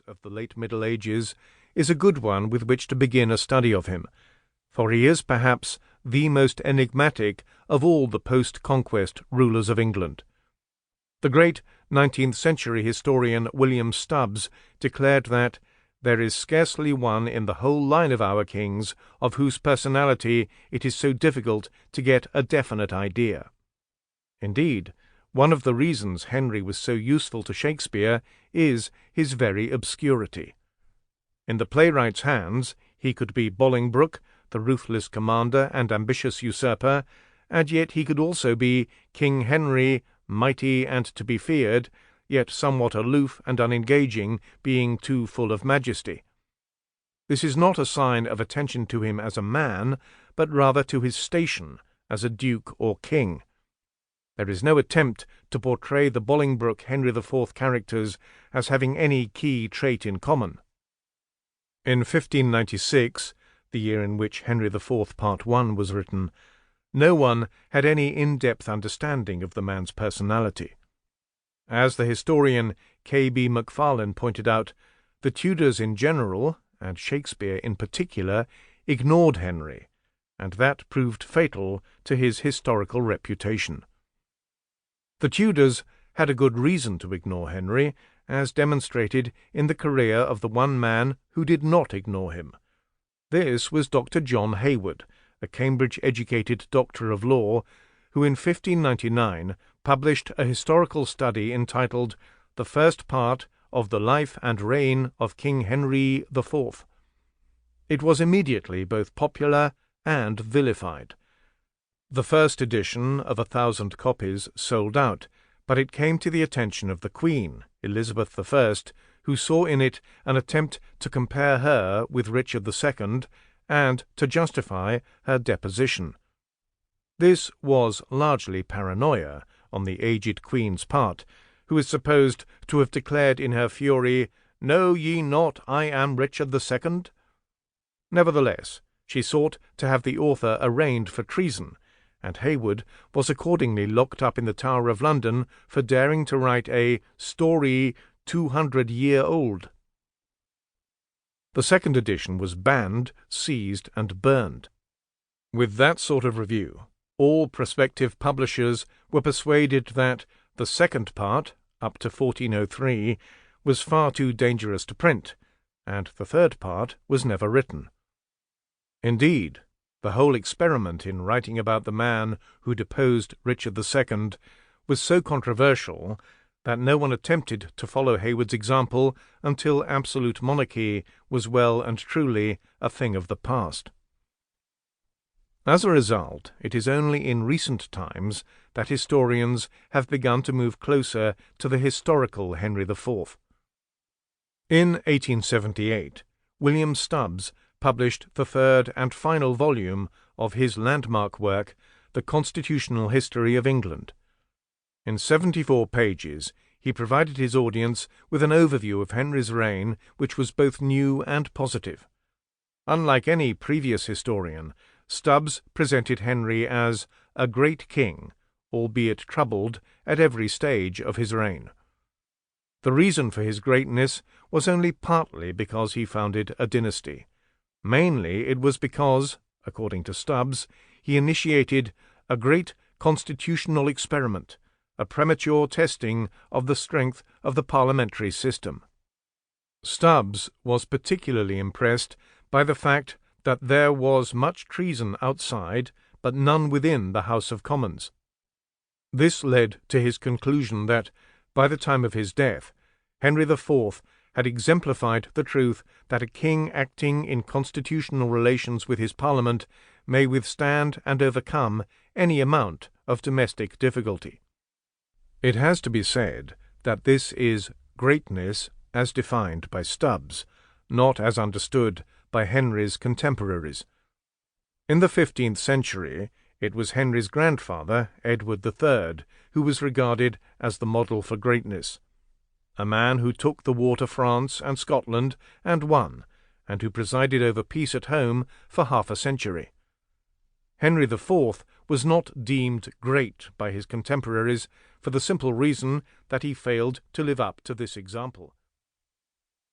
of the late Middle Ages is a good one with which to begin a study of him, for he is perhaps the most enigmatic of all the post-conquest rulers of England. The great 19th century historian William Stubbs declared that there is scarcely one in the whole line of our kings of whose personality it is so difficult to get a definite idea. Indeed, one of the reasons Henry was so useful to Shakespeare is his very obscurity. In the playwright's hands he could be Bolingbroke, the ruthless commander and ambitious usurper, and yet he could also be King Henry, mighty and to be feared, yet somewhat aloof and unengaging, being too full of majesty. This is not a sign of attention to him as a man, but rather to his station as a duke or king. There is no attempt to portray the Bolingbroke Henry IV characters as having any key trait in common. In 1596, the year in which Henry IV Part I was written, no one had any in-depth understanding of the man's personality. As the historian K. B. Macfarlane pointed out, the Tudors in general, and Shakespeare in particular, ignored Henry, and that proved fatal to his historical reputation. The Tudors had a good reason to ignore Henry, as demonstrated in the career of the one man who did not ignore him. This was Dr. John Hayward, a Cambridge-educated doctor of law, who in 1599 published a historical study entitled The First Part of the Life and Reign of King Henry IV. It was immediately both popular and vilified. The first edition of 1,000 copies sold out, but it came to the attention of the Queen, Elizabeth I, who saw in it an attempt to compare her with Richard II and to justify her deposition. This was largely paranoia on the aged Queen's part, who is supposed to have declared in her fury, "Know ye not I am Richard II?" Nevertheless, she sought to have the author arraigned for treason, and Hayward was accordingly locked up in the Tower of London for daring to write a story 200-year-old. The second edition was banned, seized, and burned. With that sort of review, all prospective publishers were persuaded that the second part, up to 1403, was far too dangerous to print, and the third part was never written. Indeed, the whole experiment in writing about the man who deposed Richard II was so controversial that no one attempted to follow Hayward's example until absolute monarchy was well and truly a thing of the past. As a result, it is only in recent times that historians have begun to move closer to the historical Henry IV. In 1878, William Stubbs published the third and final volume of his landmark work, The Constitutional History of England. In 74 pages, he provided his audience with an overview of Henry's reign which was both new and positive. Unlike any previous historian, Stubbs presented Henry as a great king, albeit troubled at every stage of his reign. The reason for his greatness was only partly because he founded a dynasty. Mainly it was because, according to Stubbs, he initiated a great constitutional experiment, a premature testing of the strength of the parliamentary system. Stubbs was particularly impressed by the fact that there was much treason outside, but none within the House of Commons. This led to his conclusion that, by the time of his death, Henry IV had exemplified the truth that a king acting in constitutional relations with his Parliament may withstand and overcome any amount of domestic difficulty. It has to be said that this is greatness as defined by Stubbs, not as understood by Henry's contemporaries. In the 15th century, it was Henry's grandfather, Edward III, who was regarded as the model for greatness. A man who took the war to France and Scotland and won, and who presided over peace at home for half a century. Henry IV was not deemed great by his contemporaries for the simple reason that he failed to live up to this example.